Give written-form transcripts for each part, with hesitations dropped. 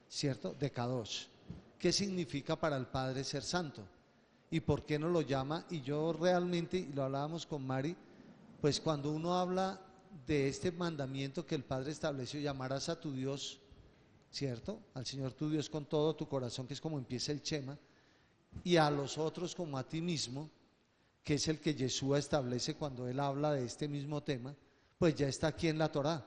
¿cierto? De Kadosh. ¿Qué significa para el Padre ser santo? ¿Y por qué no lo llama? Y yo realmente, y lo hablábamos con Mari, pues cuando uno habla de este mandamiento que el Padre estableció, llamarás a tu Dios, ¿cierto? Al Señor tu Dios con todo tu corazón, que es como empieza el Shema, y a los otros como a ti mismo, que es el que Yeshua establece cuando él habla de este mismo tema, pues ya está aquí en la Torá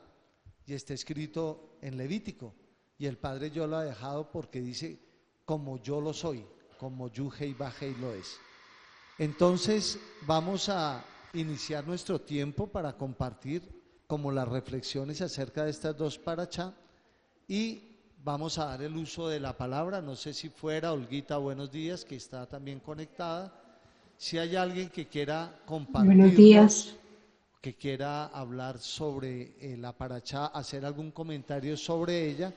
y está escrito en Levítico, y el Padre yo lo ha dejado porque dice como yo lo soy, como Yuhei Bajei lo es. Entonces vamos a iniciar nuestro tiempo para compartir como las reflexiones acerca de estas dos parachá, y vamos a dar el uso de la palabra. No sé si fuera Olguita, buenos días, que está también conectada. Si hay alguien que quiera Buenos días. compartirnos, que quiera hablar sobre la parachá, hacer algún comentario sobre ella,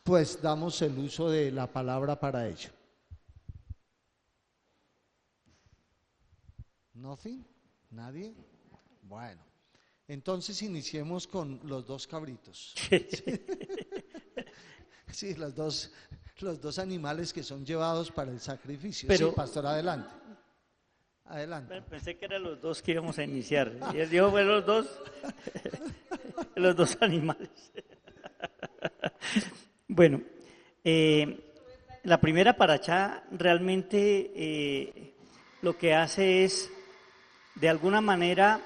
pues damos el uso de la palabra para ello. ¿Nothing? ¿Nadie? Bueno, entonces iniciemos con los dos cabritos. Sí, los dos animales que son llevados para el sacrificio. Pero, sí, pastor, adelante. Adelante. Pensé que eran los dos que íbamos a iniciar. Y él dijo, bueno, los dos animales. Bueno, la primera parachá realmente lo que hace es, de alguna manera,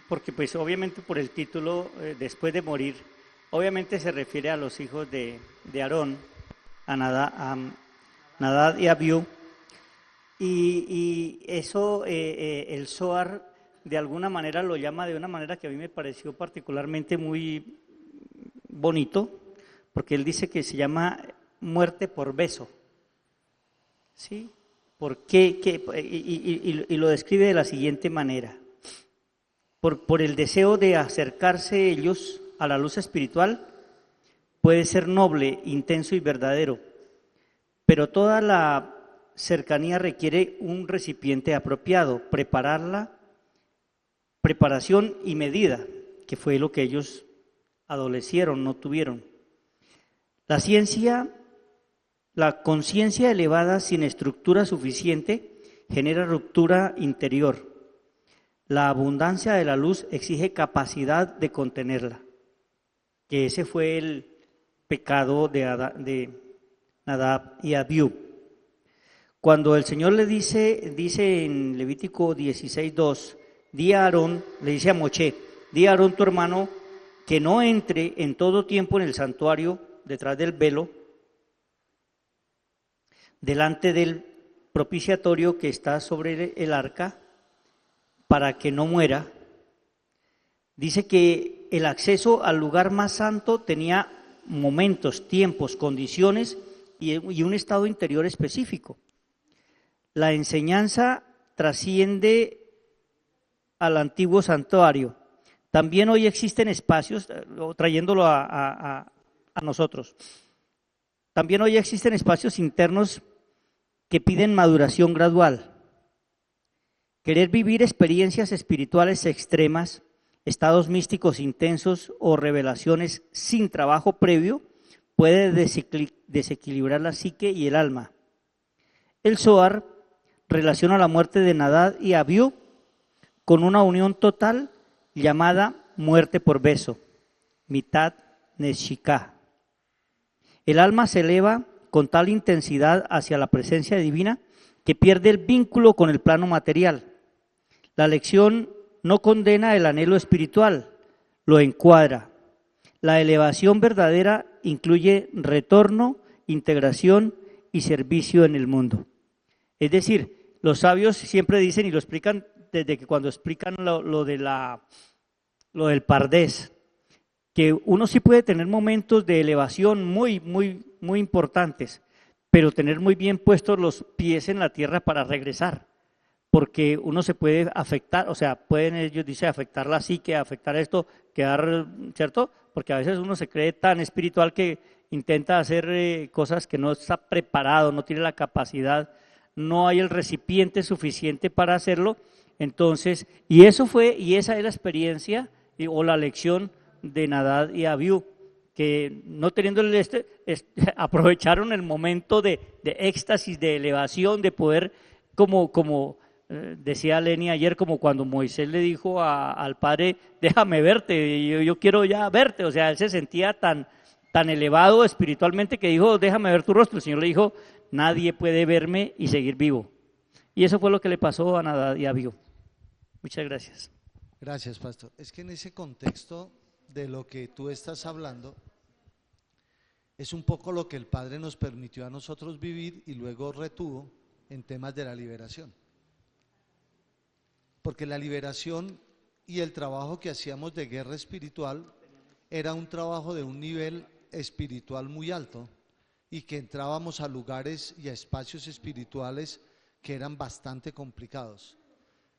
porque pues obviamente por el título, después de morir, obviamente se refiere a los hijos de Aarón, a Nadab y Abiú, y eso el Zohar de alguna manera lo llama de una manera que a mí me pareció particularmente muy bonito, porque él dice que se llama muerte por beso, ¿sí? ¿Por qué? Y lo describe de la siguiente manera: por el deseo de acercarse ellos a la luz espiritual, puede ser noble, intenso y verdadero, pero toda la cercanía requiere un recipiente apropiado, preparación y medida, que fue lo que ellos adolecieron, no tuvieron. La conciencia elevada sin estructura suficiente genera ruptura interior. La abundancia de la luz exige capacidad de contenerla, que ese fue el pecado de Nadab y Abiú. Cuando el Señor le dice en Levítico 16:2, di a Aarón, le dice a Moché, di a Aarón tu hermano que no entre en todo tiempo en el santuario detrás del velo, delante del propiciatorio que está sobre el arca, para que no muera. Dice que el acceso al lugar más santo tenía momentos, tiempos, condiciones y un estado interior específico. La enseñanza trasciende al antiguo santuario. También hoy existen espacios, trayéndolo a nosotros, también hoy existen espacios internos que piden maduración gradual. Querer vivir experiencias espirituales extremas, estados místicos intensos o revelaciones sin trabajo previo puede desequilibrar la psique y el alma. El Zohar relaciona la muerte de Nadab y Abiú con una unión total llamada muerte por beso, mitat neshikah. El alma se eleva con tal intensidad hacia la presencia divina que pierde el vínculo con el plano material. La lección no condena el anhelo espiritual, lo encuadra. La elevación verdadera incluye retorno, integración y servicio en el mundo. Es decir, los sabios siempre dicen y lo explican desde que cuando explican lo del Pardés, que uno sí puede tener momentos de elevación muy, muy, muy importantes, pero tener muy bien puestos los pies en la tierra para regresar, porque uno se puede afectar, o sea, pueden ellos dicen afectar la psique, afectar esto, quedar, ¿cierto? Porque a veces uno se cree tan espiritual que intenta hacer cosas que no está preparado, no tiene la capacidad, no hay el recipiente suficiente para hacerlo. Entonces, esa es la experiencia o la lección de Nadab y Abiú, que no teniendo aprovecharon el momento de éxtasis, de elevación, de poder, como decía Lenny ayer, como cuando Moisés le dijo al Padre, déjame verte, yo quiero ya verte, o sea, él se sentía tan elevado espiritualmente que dijo, déjame ver tu rostro. El Señor le dijo, nadie puede verme y seguir vivo. Y eso fue lo que le pasó a Nadab y a Abiú. Muchas gracias. Gracias, pastor. Es que en ese contexto de lo que tú estás hablando, es un poco lo que el Padre nos permitió a nosotros vivir y luego retuvo en temas de la liberación. Porque la liberación y el trabajo que hacíamos de guerra espiritual era un trabajo de un nivel espiritual muy alto y que entrábamos a lugares y a espacios espirituales que eran bastante complicados.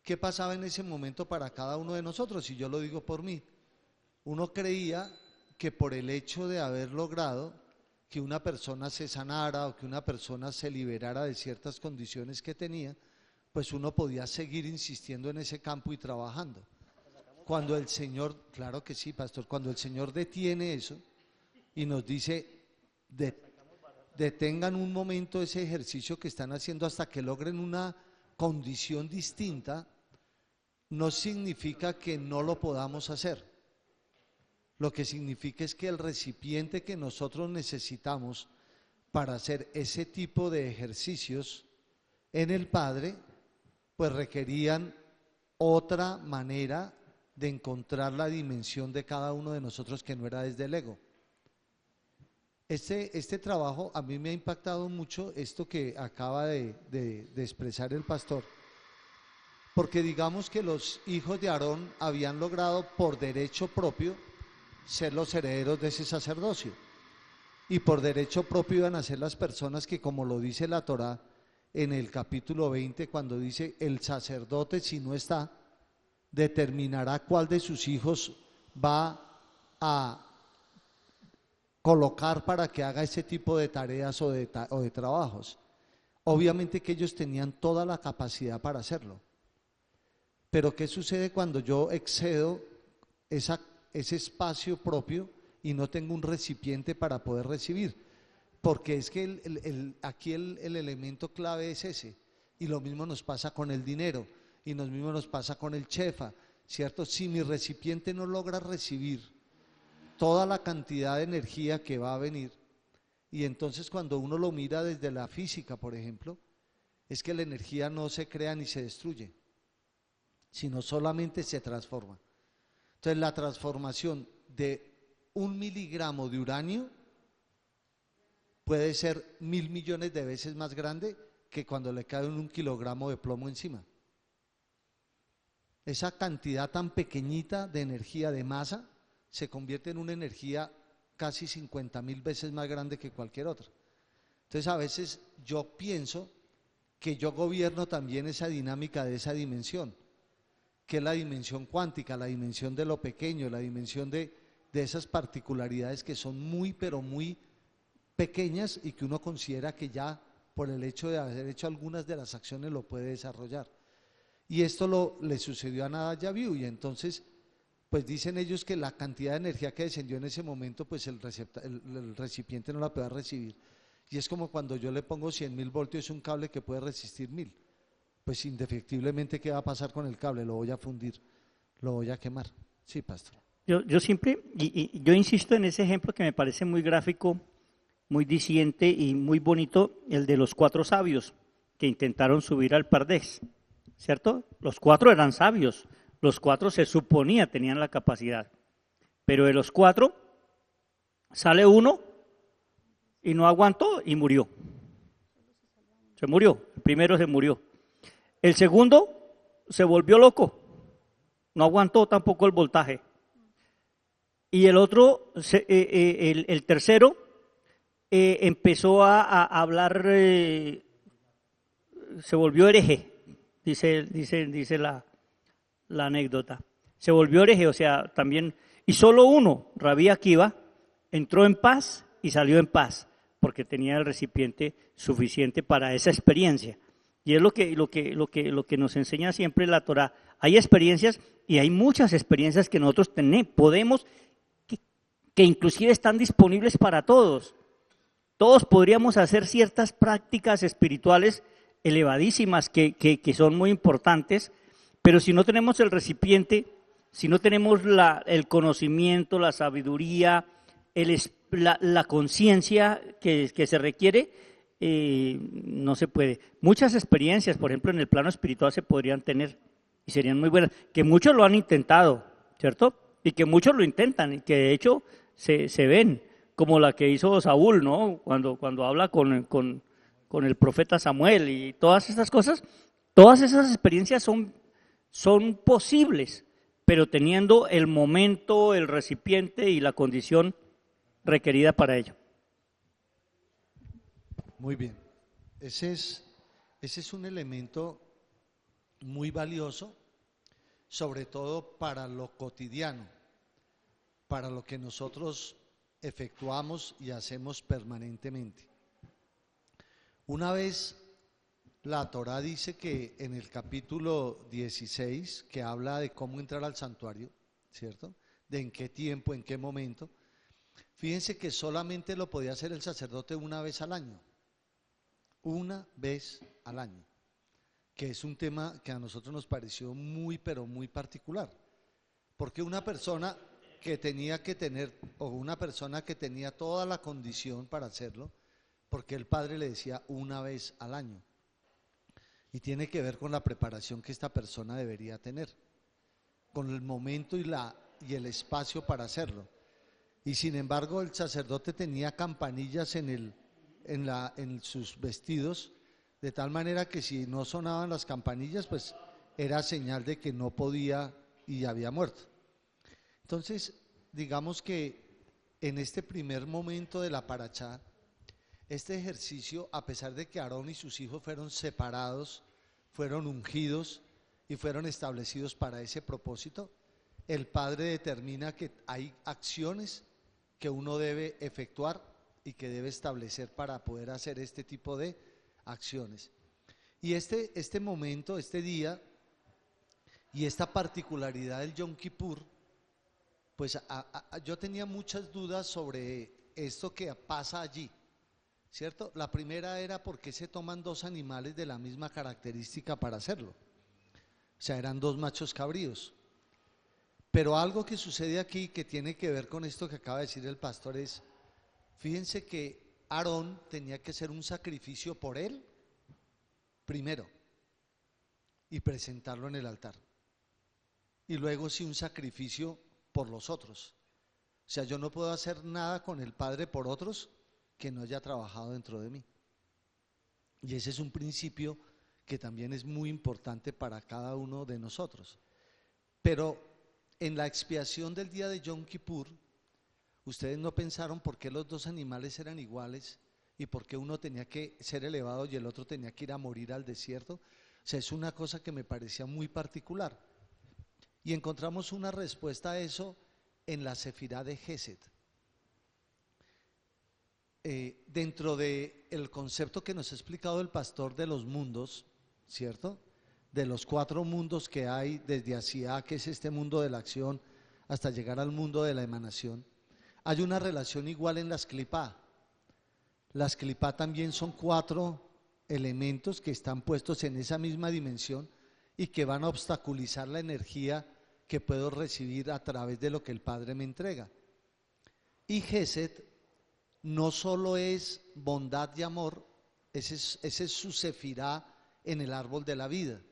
¿Qué pasaba en ese momento para cada uno de nosotros? Y yo lo digo por mí. Uno creía que por el hecho de haber logrado que una persona se sanara o que una persona se liberara de ciertas condiciones que tenía, pues uno podía seguir insistiendo en ese campo y trabajando. Cuando el Señor, claro que sí, pastor, cuando el Señor detiene eso y nos dice, detengan un momento ese ejercicio que están haciendo hasta que logren una condición distinta, no significa que no lo podamos hacer. Lo que significa es que el recipiente que nosotros necesitamos para hacer ese tipo de ejercicios en el Padre, pues requerían otra manera de encontrar la dimensión de cada uno de nosotros que no era desde el ego. Este trabajo a mí me ha impactado mucho, esto que acaba de expresar el pastor, porque digamos que los hijos de Aarón habían logrado por derecho propio ser los herederos de ese sacerdocio, y por derecho propio iban a ser las personas que, como lo dice la Torá en el capítulo 20, cuando dice el sacerdote, si no está, determinará cuál de sus hijos va a colocar para que haga ese tipo de tareas o de trabajos. Obviamente que ellos tenían toda la capacidad para hacerlo. Pero ¿qué sucede cuando yo excedo ese espacio propio y no tengo un recipiente para poder recibir? Porque es que aquí el elemento clave es ese. Y lo mismo nos pasa con el dinero, y lo mismo nos pasa con el chefa, ¿cierto? Si mi recipiente no logra recibir toda la cantidad de energía que va a venir, y entonces cuando uno lo mira desde la física, por ejemplo, es que la energía no se crea ni se destruye, sino solamente se transforma. Entonces la transformación de 1 miligramo de uranio puede ser 1000 millones de veces más grande que cuando le cae 1 kilogramo de plomo encima. Esa cantidad tan pequeñita de energía, de masa, se convierte en una energía casi 50.000 veces más grande que cualquier otra. Entonces a veces yo pienso que yo gobierno también esa dinámica de esa dimensión, que es la dimensión cuántica, la dimensión de lo pequeño, la dimensión de esas particularidades que son muy, pero muy pequeñas y que uno considera que ya por el hecho de haber hecho algunas de las acciones lo puede desarrollar. Y esto le sucedió a Nadab y a Abiú, y entonces pues dicen ellos que la cantidad de energía que descendió en ese momento, pues el recipiente no la puede recibir. Y es como cuando yo le pongo 100.000 voltios a un cable que puede resistir 1000. Pues indefectiblemente, ¿qué va a pasar con el cable? Lo voy a fundir, lo voy a quemar. Sí, pastor. Yo siempre, y yo insisto en ese ejemplo que me parece muy gráfico, muy diciente y muy bonito, el de los 4 sabios que intentaron subir al Pardés, ¿cierto? Los 4 eran sabios. Los 4 se suponía tenían la capacidad, pero de los 4 sale uno y no aguantó y murió. Se murió, el primero se murió. El segundo se volvió loco, no aguantó tampoco el voltaje. Y el otro, el tercero, empezó a hablar, se volvió hereje, dice la anécdota. Se volvió hereje, o sea, también, y solo uno, Rabí Akiva, entró en paz y salió en paz, porque tenía el recipiente suficiente para esa experiencia. Y es lo que nos enseña siempre la Torá. Hay experiencias, y hay muchas experiencias que nosotros podemos, que inclusive están disponibles para todos. Todos podríamos hacer ciertas prácticas espirituales elevadísimas que son muy importantes, pero si no tenemos el recipiente, si no tenemos el conocimiento, la sabiduría, la conciencia que se requiere, no se puede. Muchas experiencias, por ejemplo, en el plano espiritual se podrían tener y serían muy buenas, que muchos lo han intentado, ¿cierto? Y que muchos lo intentan y que de hecho se ven, como la que hizo Saúl, ¿no? Cuando habla con el profeta Samuel y todas estas cosas, todas esas experiencias son posibles, pero teniendo el momento, el recipiente y la condición requerida para ello. Muy bien. Ese es un elemento muy valioso, sobre todo para lo cotidiano, para lo que nosotros efectuamos y hacemos permanentemente. Una vez la Torá dice que en el capítulo 16, que habla de cómo entrar al santuario, ¿cierto? De en qué tiempo, en qué momento. Fíjense que solamente lo podía hacer el sacerdote una vez al año. Una vez al año. Que es un tema que a nosotros nos pareció muy, pero muy particular. Porque una persona que tenía que tener, o una persona que tenía toda la condición para hacerlo, porque el padre le decía una vez al año. Y tiene que ver con la preparación que esta persona debería tener, con el momento y el espacio para hacerlo. Y sin embargo, el sacerdote tenía campanillas en sus vestidos, de tal manera que si no sonaban las campanillas, pues era señal de que no podía y había muerto. Entonces, digamos que en este primer momento de la parachá, este ejercicio, a pesar de que Aarón y sus hijos fueron separados, fueron ungidos y fueron establecidos para ese propósito, el Padre determina que hay acciones que uno debe efectuar y que debe establecer para poder hacer este tipo de acciones. Y este momento, este día y esta particularidad del Yom Kippur, pues yo tenía muchas dudas sobre esto que pasa allí, ¿cierto? La primera era por qué se toman dos animales de la misma característica para hacerlo. O sea, eran dos machos cabríos. Pero algo que sucede aquí que tiene que ver con esto que acaba de decir el pastor es, fíjense que Aarón tenía que hacer un sacrificio por él primero y presentarlo en el altar. Y luego sí un sacrificio por los otros. O sea, yo no puedo hacer nada con el Padre por otros que no haya trabajado dentro de mí. Y ese es un principio que también es muy importante para cada uno de nosotros. Pero en la expiación del día de Yom Kippur, ustedes no pensaron por qué los dos animales eran iguales y por qué uno tenía que ser elevado y el otro tenía que ir a morir al desierto. O sea, es una cosa que me parecía muy particular. Y encontramos una respuesta a eso en la Sefirá de Gesed. Dentro del concepto que nos ha explicado el pastor de los mundos, ¿cierto? De los 4 mundos que hay desde Asiá, que es este mundo de la acción, hasta llegar al mundo de la emanación, hay una relación igual en las Clipá. Las Clipá también son 4 elementos que están puestos en esa misma dimensión y que van a obstaculizar la energía que puedo recibir a través de lo que el Padre me entrega. Y Gesed no solo es bondad y amor, ese es su sefirá en el árbol de la vida,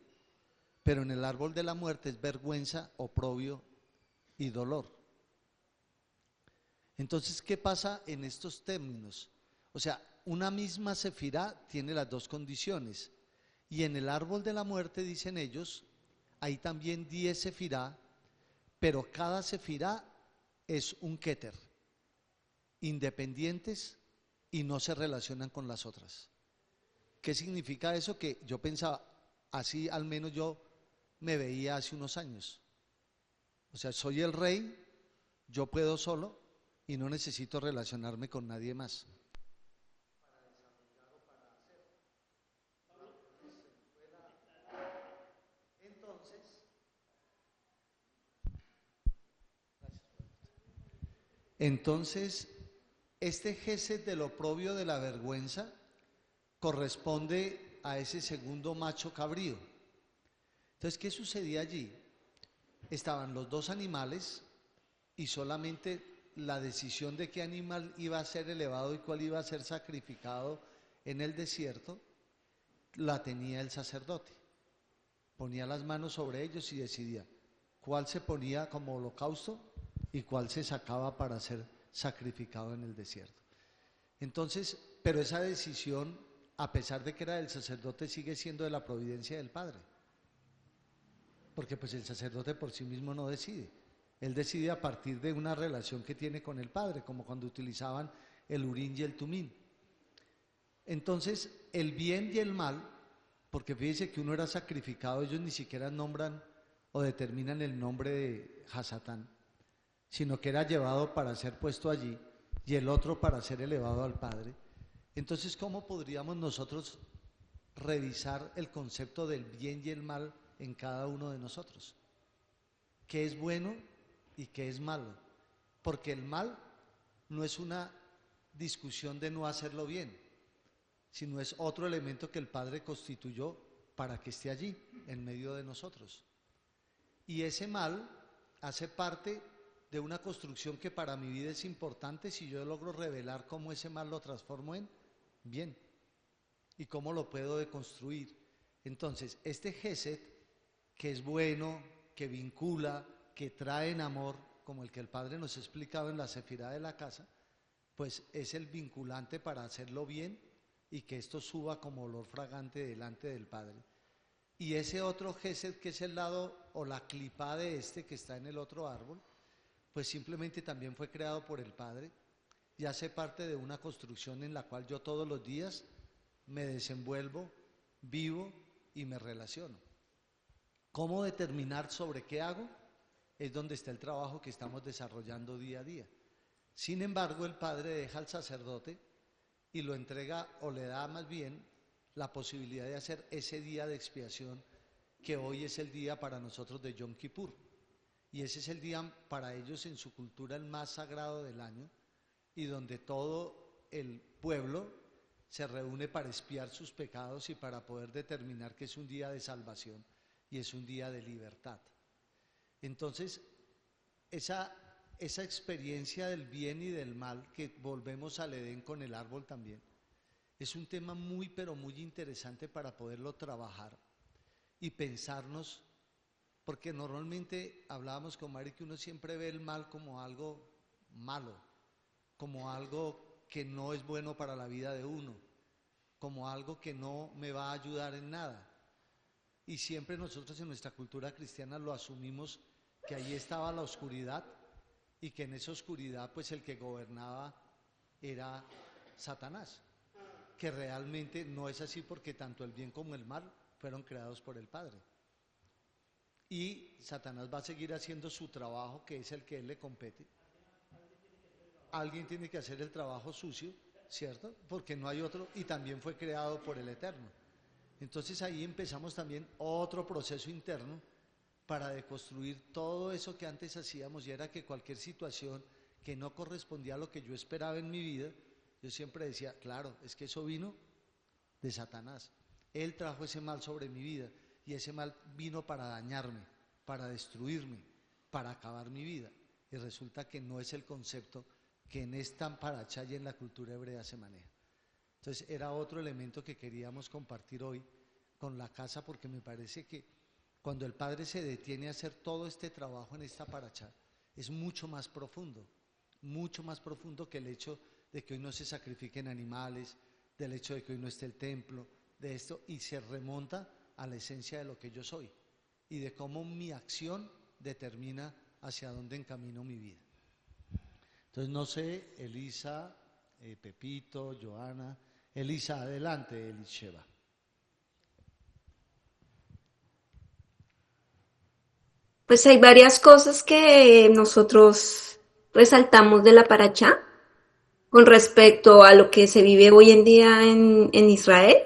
pero en el árbol de la muerte es vergüenza, oprobio y dolor. Entonces, ¿qué pasa en estos términos? O sea, una misma sefirá tiene las dos condiciones, y en el árbol de la muerte, dicen ellos, hay también 10 sefirá, pero cada sefirá es un keter, independientes y no se relacionan con las otras. ¿Qué significa eso? Que yo pensaba, así al menos yo me veía hace unos años. O sea, soy el rey, yo puedo solo y no necesito relacionarme con nadie más. Entonces, este gesed del oprobio de la vergüenza corresponde a ese segundo macho cabrío. Entonces, ¿qué sucedía allí? Estaban los dos animales y solamente la decisión de qué animal iba a ser elevado y cuál iba a ser sacrificado en el desierto la tenía el sacerdote. Ponía las manos sobre ellos y decidía cuál se ponía como holocausto y cuál se sacaba para ser sacrificado en el desierto. Entonces, pero esa decisión, a pesar de que era del sacerdote, sigue siendo de la providencia del Padre. Porque pues el sacerdote por sí mismo no decide. Él decide a partir de una relación que tiene con el Padre, como cuando utilizaban el Urín y el Tumín. Entonces, el bien y el mal, porque fíjese que uno era sacrificado, ellos ni siquiera nombran o determinan el nombre de Hasatán, sino que era llevado para ser puesto allí y el otro para ser elevado al Padre. Entonces, ¿cómo podríamos nosotros revisar el concepto del bien y el mal en cada uno de nosotros? ¿Qué es bueno y qué es malo? Porque el mal no es una discusión de no hacerlo bien, sino es otro elemento que el Padre constituyó para que esté allí, en medio de nosotros. Y ese mal hace parte de una construcción que para mi vida es importante si yo logro revelar cómo ese mal lo transformo en bien y cómo lo puedo deconstruir. Entonces, este gesed, que es bueno, que vincula, que trae en amor, como el que el Padre nos ha explicado en la Sefirá de la casa, pues es el vinculante para hacerlo bien y que esto suba como olor fragante delante del Padre. Y ese otro gesed, que es el lado o la clipá de este que está en el otro árbol, pues simplemente también fue creado por el Padre y hace parte de una construcción en la cual yo todos los días me desenvuelvo, vivo y me relaciono. ¿Cómo determinar sobre qué hago? Es donde está el trabajo que estamos desarrollando día a día. Sin embargo, el Padre deja al sacerdote y lo entrega, o le da más bien la posibilidad de hacer ese día de expiación, que hoy es el día para nosotros de Yom Kippur. Y ese es el día para ellos en su cultura el más sagrado del año, y donde todo el pueblo se reúne para expiar sus pecados y para poder determinar que es un día de salvación y es un día de libertad. Entonces, esa experiencia del bien y del mal, que volvemos al Edén con el árbol también, es un tema muy pero muy interesante para poderlo trabajar y pensarnos, porque normalmente hablábamos con Mari que uno siempre ve el mal como algo malo, como algo que no es bueno para la vida de uno, como algo que no me va a ayudar en nada. Y siempre nosotros en nuestra cultura cristiana lo asumimos que ahí estaba la oscuridad y que en esa oscuridad pues el que gobernaba era Satanás, que realmente no es así, porque tanto el bien como el mal fueron creados por el Padre. Y Satanás va a seguir haciendo su trabajo, que es el que él le compete. Alguien tiene que hacer el trabajo sucio, ¿cierto? Porque no hay otro, y también fue creado por el Eterno. Entonces ahí empezamos también otro proceso interno para deconstruir todo eso que antes hacíamos, y era que cualquier situación que no correspondía a lo que yo esperaba en mi vida, yo siempre decía, claro, es que eso vino de Satanás. Él trajo ese mal sobre mi vida, y ese mal vino para dañarme, para destruirme, para acabar mi vida. Y resulta que no es el concepto que en esta paracha y en la cultura hebrea se maneja. Entonces era otro elemento que queríamos compartir hoy con la casa, porque me parece que cuando el Padre se detiene a hacer todo este trabajo en esta paracha, es mucho más profundo que el hecho de que hoy no se sacrifiquen animales, del hecho de que hoy no esté el templo, de esto, y se remonta a la esencia de lo que yo soy y de cómo mi acción determina hacia dónde encamino mi vida. Entonces, no sé, Elisa, Pepito, Joana. Elisa, adelante, Elisheva. Pues hay varias cosas que nosotros resaltamos de la paracha con respecto a lo que se vive hoy en día en Israel.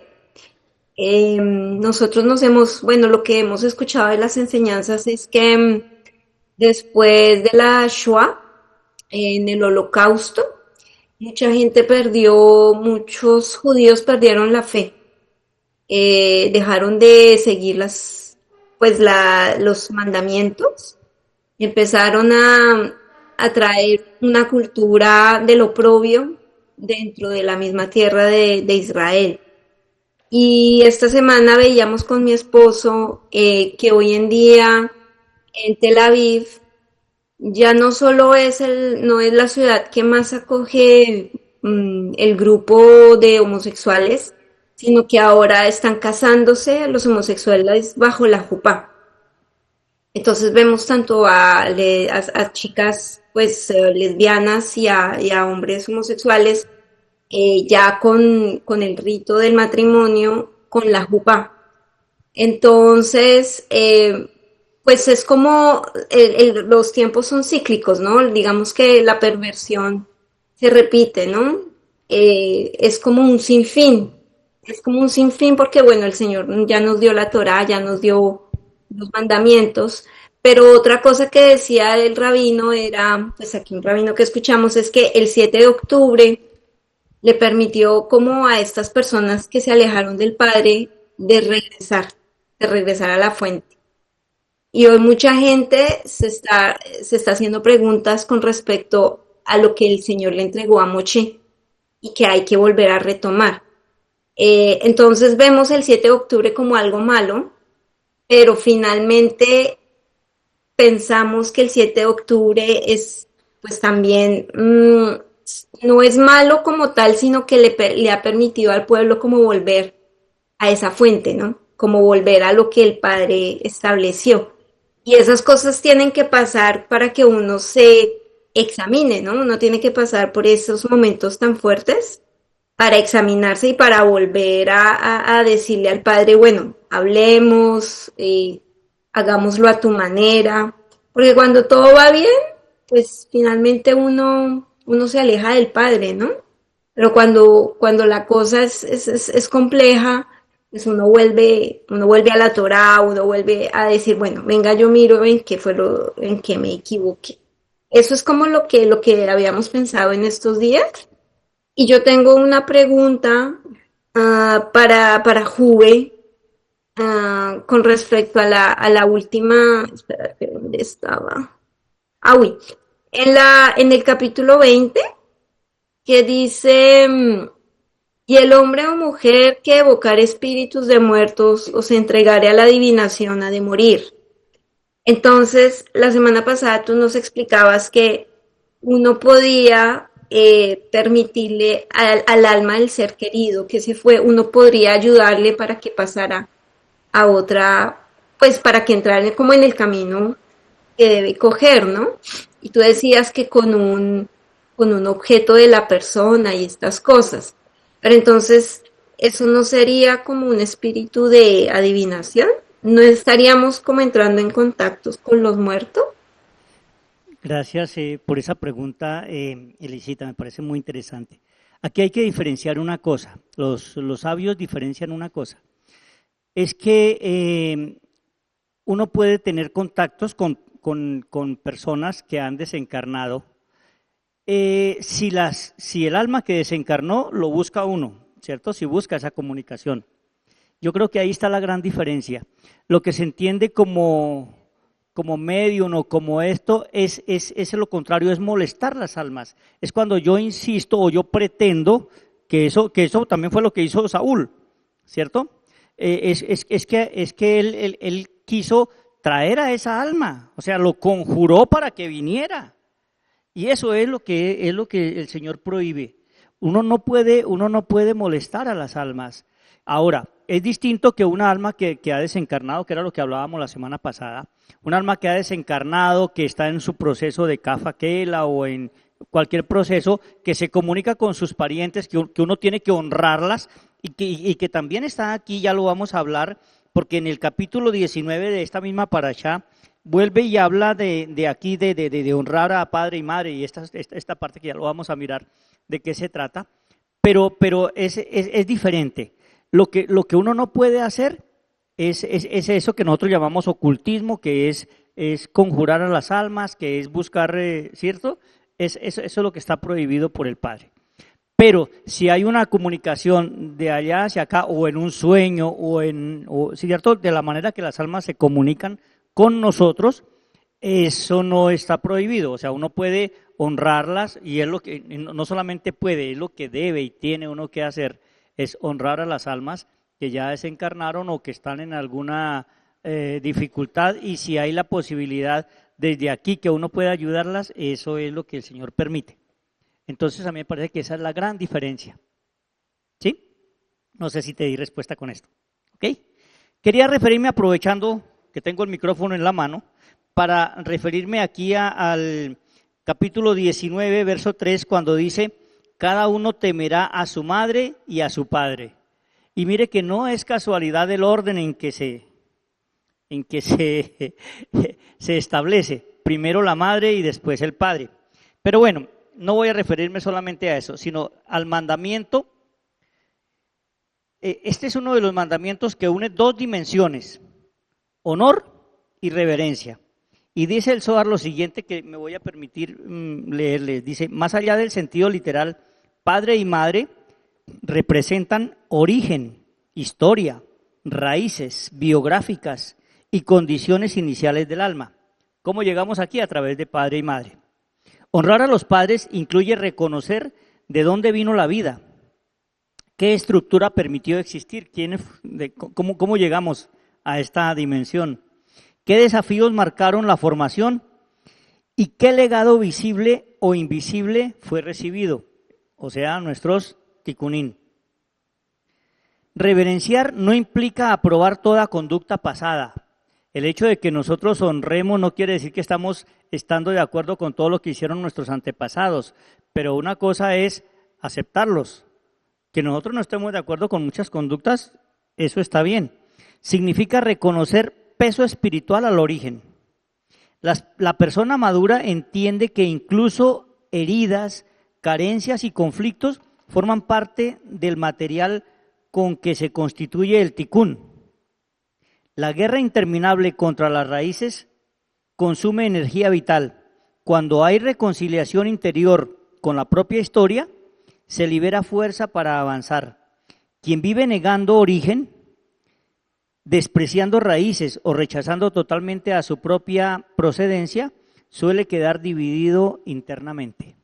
Nosotros lo que hemos escuchado de las enseñanzas es que después de la Shoah, en el Holocausto. Mucha gente perdió, muchos judíos perdieron la fe, dejaron de seguir los mandamientos, empezaron a traer una cultura del oprobio dentro de la misma tierra de Israel. Y esta semana veíamos con mi esposo que hoy en día en Tel Aviv ya no solo no es la ciudad que más acoge el grupo de homosexuales, sino que ahora están casándose los homosexuales bajo la jupá. Entonces vemos tanto a chicas pues lesbianas y a hombres homosexuales ya con el rito del matrimonio con la jupá. Entonces, pues es como los tiempos son cíclicos, ¿no? Digamos que la perversión se repite, ¿no? Es como un sinfín, es como un sinfín porque, bueno, el Señor ya nos dio la Torá, ya nos dio los mandamientos, pero otra cosa que decía el rabino era, pues aquí un rabino que escuchamos, es que el 7 de octubre le permitió como a estas personas que se alejaron del Padre de regresar a la fuente. Y hoy mucha gente se está haciendo preguntas con respecto a lo que el Señor le entregó a Moshe y que hay que volver a retomar. Entonces vemos el 7 de octubre como algo malo, pero finalmente pensamos que el 7 de octubre es pues también no es malo como tal, sino que le ha permitido al pueblo como volver a esa fuente, ¿no? Como volver a lo que el Padre estableció. Y esas cosas tienen que pasar para que uno se examine, ¿no? Uno tiene que pasar por esos momentos tan fuertes para examinarse y para volver a decirle al Padre, bueno, hablemos, hagámoslo a tu manera, porque cuando todo va bien, pues finalmente uno se aleja del Padre, ¿no? Pero cuando la cosa es compleja, pues uno vuelve a la Torá, uno vuelve a decir, bueno, venga, yo miro en qué me equivoqué. Eso es como lo que habíamos pensado en estos días. Y yo tengo una pregunta para Juve con respecto a la última, espera, ¿dónde estaba? Uy, en el capítulo 20 que dice, y el hombre o mujer que evocar espíritus de muertos os entregaré a la adivinación, ha de morir. Entonces, la semana pasada tú nos explicabas que uno podía permitirle al alma del ser querido que se fue, uno podría ayudarle para que pasara a otra, pues para que entrara como en el camino que debe coger, ¿no? Y tú decías que con un objeto de la persona y estas cosas. Pero entonces, ¿eso no sería como un espíritu de adivinación? ¿No estaríamos como entrando en contactos con los muertos? Gracias por esa pregunta, Elisita, me parece muy interesante. Aquí hay que diferenciar una cosa, los sabios diferencian una cosa, es que uno puede tener contactos con personas que han desencarnado, si el alma que desencarnó lo busca uno, ¿cierto? Si busca esa comunicación. Yo creo que ahí está la gran diferencia. Lo que se entiende como medium o como esto es lo contrario, es molestar las almas. Es cuando yo insisto o yo pretendo que eso también fue lo que hizo Saúl, ¿cierto? Es que él quiso traer a esa alma, o sea, lo conjuró para que viniera. Y eso es lo que el Señor prohíbe. Uno no puede molestar a las almas. Ahora, es distinto que una alma que ha desencarnado, que era lo que hablábamos la semana pasada, un alma que ha desencarnado, que está en su proceso de Kafa Kela o en cualquier proceso, que se comunica con sus parientes, que uno tiene que honrarlas y que también está aquí, ya lo vamos a hablar, porque en el capítulo 19 de esta misma parashá, vuelve y habla de aquí, de honrar a padre y madre, y esta parte que ya lo vamos a mirar, de qué se trata, pero es diferente. Lo que uno no puede hacer es eso que nosotros llamamos ocultismo, que es conjurar a las almas, que es buscar, ¿cierto? Eso es lo que está prohibido por el Padre. Pero si hay una comunicación de allá hacia acá, o en un sueño, ¿cierto? De la manera que las almas se comunican con nosotros, eso no está prohibido. O sea, uno puede honrarlas, y es lo que, no solamente puede, es lo que debe y tiene uno que hacer, es honrar a las almas que ya desencarnaron o que están en alguna dificultad, y si hay la posibilidad desde aquí que uno pueda ayudarlas, eso es lo que el Señor permite. Entonces a mí me parece que esa es la gran diferencia. ¿Sí? No sé si te di respuesta con esto. ¿Ok? Quería referirme, aprovechando que tengo el micrófono en la mano, para referirme aquí al capítulo 19, verso 3, cuando dice: cada uno temerá a su madre y a su padre. Y mire que no es casualidad el orden en que se establece. Primero la madre y después el padre. Pero bueno, no voy a referirme solamente a eso, sino al mandamiento. Este es uno de los mandamientos que une dos dimensiones: honor y reverencia. Y dice el Zohar lo siguiente, que me voy a permitir leerles. Dice: más allá del sentido literal, padre y madre representan origen, historia, raíces biográficas y condiciones iniciales del alma. ¿Cómo llegamos aquí? A través de padre y madre. Honrar a los padres incluye reconocer de dónde vino la vida, qué estructura permitió existir, cómo llegamos a esta dimensión, qué desafíos marcaron la formación y qué legado visible o invisible fue recibido, o sea, nuestros tikkunim. Reverenciar no implica aprobar toda conducta pasada. El hecho de que nosotros honremos no quiere decir que estamos estando de acuerdo con todo lo que hicieron nuestros antepasados, pero una cosa es aceptarlos. Que nosotros no estemos de acuerdo con muchas conductas, eso está bien. Significa reconocer peso espiritual al origen. La persona madura entiende que incluso heridas, carencias y conflictos forman parte del material con que se constituye el tikkun. La guerra interminable contra las raíces consume energía vital. Cuando hay reconciliación interior con la propia historia, se libera fuerza para avanzar. Quien vive negando origen, despreciando raíces o rechazando totalmente a su propia procedencia, suele quedar dividido internamente.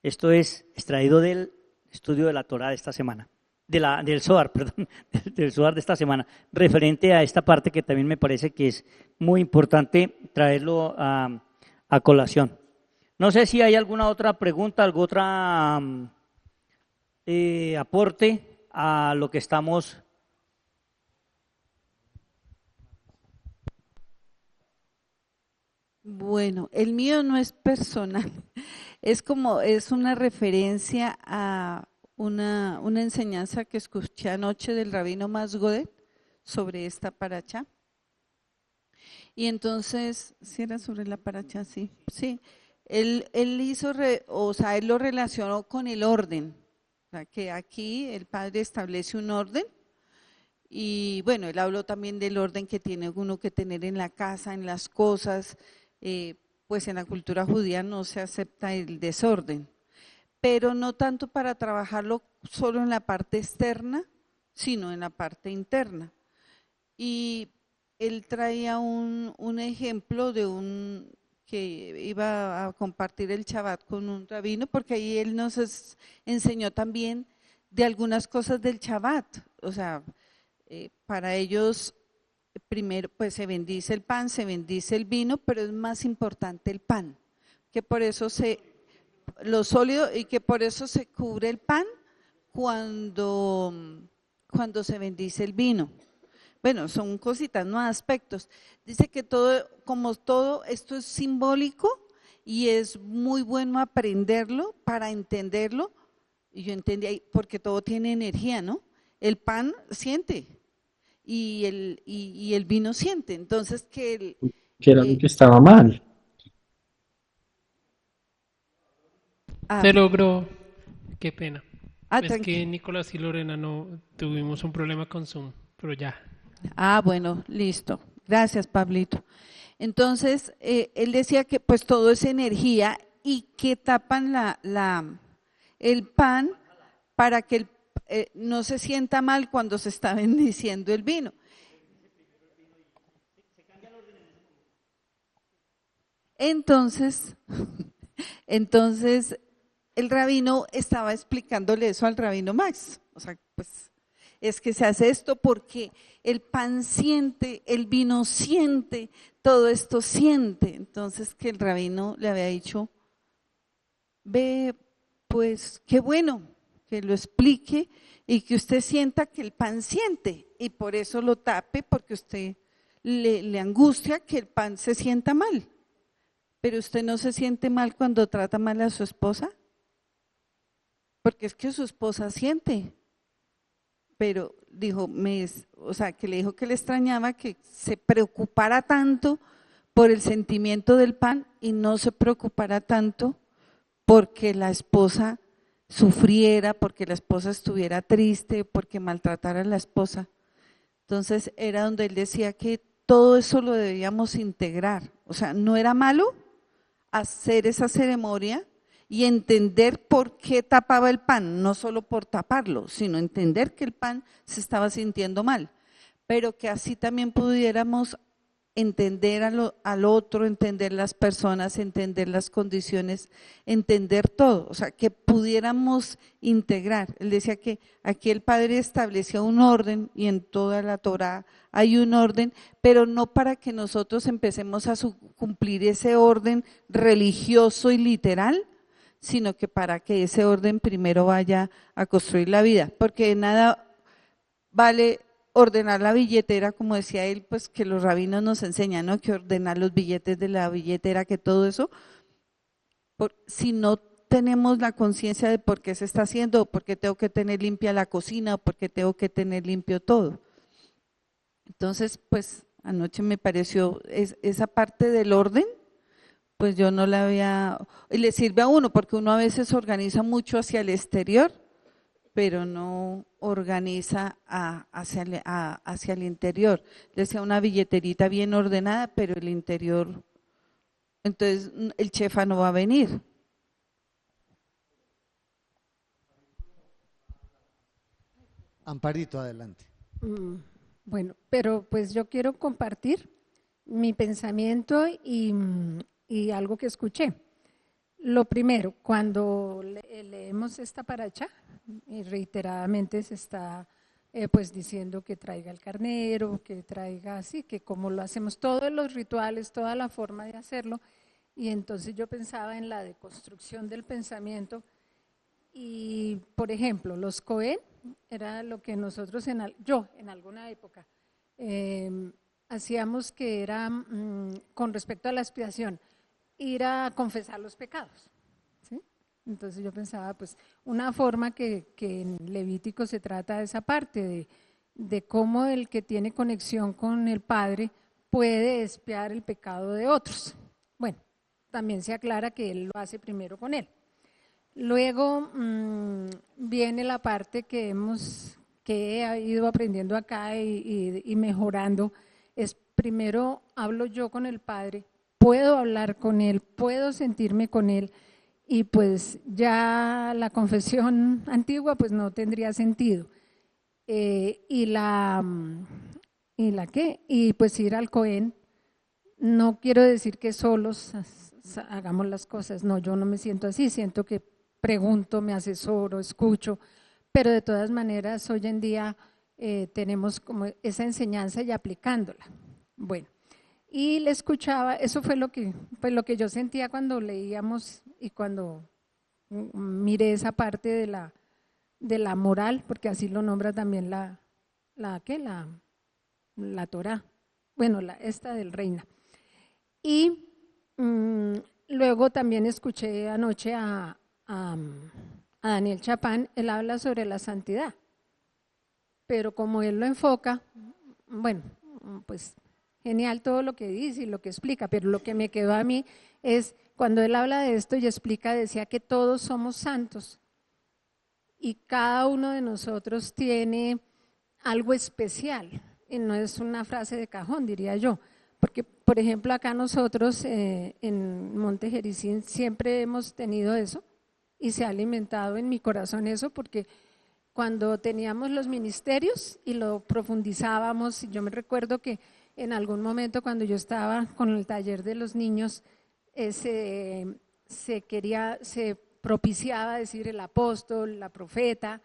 Esto es extraído del estudio de la Torá de esta semana. Del Zohar, perdón, del Zohar de esta semana, referente a esta parte que también me parece que es muy importante traerlo a colación. No sé si hay alguna otra pregunta, algún otro aporte a lo que estamos. Bueno, el mío no es personal, es una referencia a una enseñanza que escuché anoche del rabino Masgodet sobre esta paracha. Y entonces, ¿sí era sobre la paracha? Sí. Él él lo relacionó con el orden, o sea, que aquí el Padre establece un orden. Y bueno, él habló también del orden que tiene uno que tener en la casa, en las cosas. Pues en la cultura judía no se acepta el desorden, pero no tanto para trabajarlo solo en la parte externa, sino en la parte interna. Y él traía un ejemplo de que iba a compartir el Shabbat con un rabino, porque ahí él nos enseñó también de algunas cosas del Shabbat. O sea, para ellos primero pues se bendice el pan, se bendice el vino, pero es más importante el pan, que por eso lo sólido, y que por eso se cubre el pan cuando se bendice el vino. Bueno, son cositas, no aspectos. Dice que como todo esto es simbólico y es muy bueno aprenderlo para entenderlo. Y yo entendí, porque todo tiene energía, ¿no? El pan siente y el vino siente. Entonces que era lo que estaba mal. Se logró. Qué pena. Es tranquilo. que Nicolás y Lorena no tuvimos un problema con Zoom, pero ya. Bueno, listo. Gracias, Pablito. Entonces, él decía que pues todo es energía y que tapan el pan para que no se sienta mal cuando se está bendiciendo el vino. Entonces, el rabino estaba explicándole eso al rabino Max. O sea, pues es que se hace esto porque el pan siente, el vino siente, todo esto siente. Entonces que el rabino le había dicho, ve, pues qué bueno que lo explique y que usted sienta que el pan siente y por eso lo tape, porque usted le angustia que el pan se sienta mal. Pero usted no se siente mal cuando trata mal a su esposa, porque es que su esposa siente. Pero dijo, o sea, que le dijo que le extrañaba que se preocupara tanto por el sentimiento del pan y no se preocupara tanto porque la esposa sufriera, porque la esposa estuviera triste, porque maltratara a la esposa. Entonces era donde él decía que todo eso lo debíamos integrar. O sea, no era malo hacer esa ceremonia y entender por qué tapaba el pan, no solo por taparlo, sino entender que el pan se estaba sintiendo mal, pero que así también pudiéramos entender al otro, entender las personas, entender las condiciones, entender todo, o sea, que pudiéramos integrar. Él decía que aquí el Padre establecía un orden y en toda la Torá hay un orden, pero no para que nosotros empecemos a cumplir ese orden religioso y literal, sino que para que ese orden primero vaya a construir la vida, porque de nada vale ordenar la billetera, como decía él, pues que los rabinos nos enseñan, ¿no? Que ordenar los billetes de la billetera, que todo eso, si no tenemos la conciencia de por qué se está haciendo, o por qué tengo que tener limpia la cocina, o por qué tengo que tener limpio todo. Entonces, pues anoche me pareció esa parte del orden, pues yo no la había, y le sirve a uno, porque uno a veces organiza mucho hacia el exterior, pero no organiza hacia el interior. Le decía una billeterita bien ordenada, pero el interior, entonces el chefa no va a venir. Amparito, adelante. Bueno, pero pues yo quiero compartir mi pensamiento y algo que escuché. Lo primero, cuando leemos esta paracha, y reiteradamente se está pues diciendo que traiga el carnero, que traiga así, que como lo hacemos todos los rituales, toda la forma de hacerlo, y entonces yo pensaba en la deconstrucción del pensamiento y, por ejemplo, los Cohen, era lo que nosotros, yo en alguna época, hacíamos que era, con respecto a la expiación, ir a confesar los pecados. Entonces yo pensaba, pues, una forma que en Levítico se trata de esa parte, de cómo el que tiene conexión con el Padre puede expiar el pecado de otros. Bueno, también se aclara que él lo hace primero con él. Luego viene la parte que he ido aprendiendo acá y mejorando, es primero hablo yo con el Padre, puedo hablar con él, puedo sentirme con él, y pues ya la confesión antigua pues no tendría sentido. Y pues ir al Cohen, no quiero decir que solos hagamos las cosas, no, yo no me siento así, siento que pregunto, me asesoro, escucho, pero de todas maneras hoy en día tenemos como esa enseñanza y aplicándola. Bueno, y le escuchaba, eso fue lo que yo sentía cuando leíamos y cuando miré esa parte de la moral, porque así lo nombra también la Torá, bueno, esta del Reina. Y luego también escuché anoche a Daniel Chapán, él habla sobre la santidad, pero como él lo enfoca, bueno, pues genial todo lo que dice y lo que explica, pero lo que me quedó a mí es cuando él habla de esto y explica, decía que todos somos santos y cada uno de nosotros tiene algo especial, y no es una frase de cajón, diría yo, Porque, por ejemplo, acá nosotros en Monte Jericín siempre hemos tenido eso y se ha alimentado en mi corazón eso, porque cuando teníamos los ministerios y lo profundizábamos, yo me recuerdo que en algún momento cuando yo estaba con el taller de los niños, se propiciaba decir el apóstol, la profeta,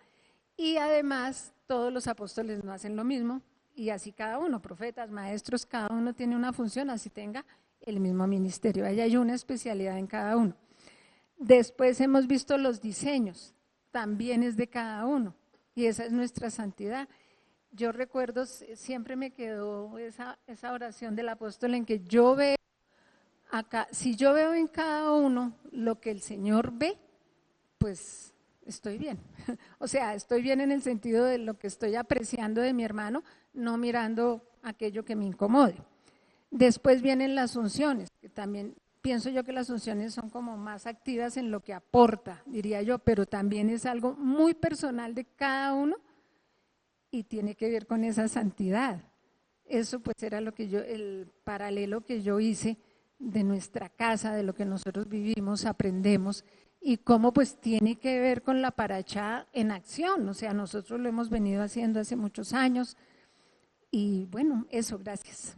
y además todos los apóstoles no hacen lo mismo, y así cada uno, profetas, maestros, cada uno tiene una función, así tenga el mismo ministerio, ahí hay una especialidad en cada uno. Después hemos visto los diseños, también es de cada uno, y esa es nuestra santidad. Yo recuerdo, siempre me quedó esa oración del apóstol en que yo veo acá, si yo veo en cada uno lo que el Señor ve, pues estoy bien. O sea, estoy bien en el sentido de lo que estoy apreciando de mi hermano, no mirando aquello que me incomode. Después vienen las unciones, que también pienso yo que las unciones son como más activas en lo que aporta, diría yo, pero también es algo muy personal de cada uno y tiene que ver con esa santidad. Eso pues era lo que el paralelo que yo hice de nuestra casa, de lo que nosotros vivimos, aprendemos, y cómo pues tiene que ver con la paracha en acción. O sea, nosotros lo hemos venido haciendo hace muchos años y bueno, eso, gracias.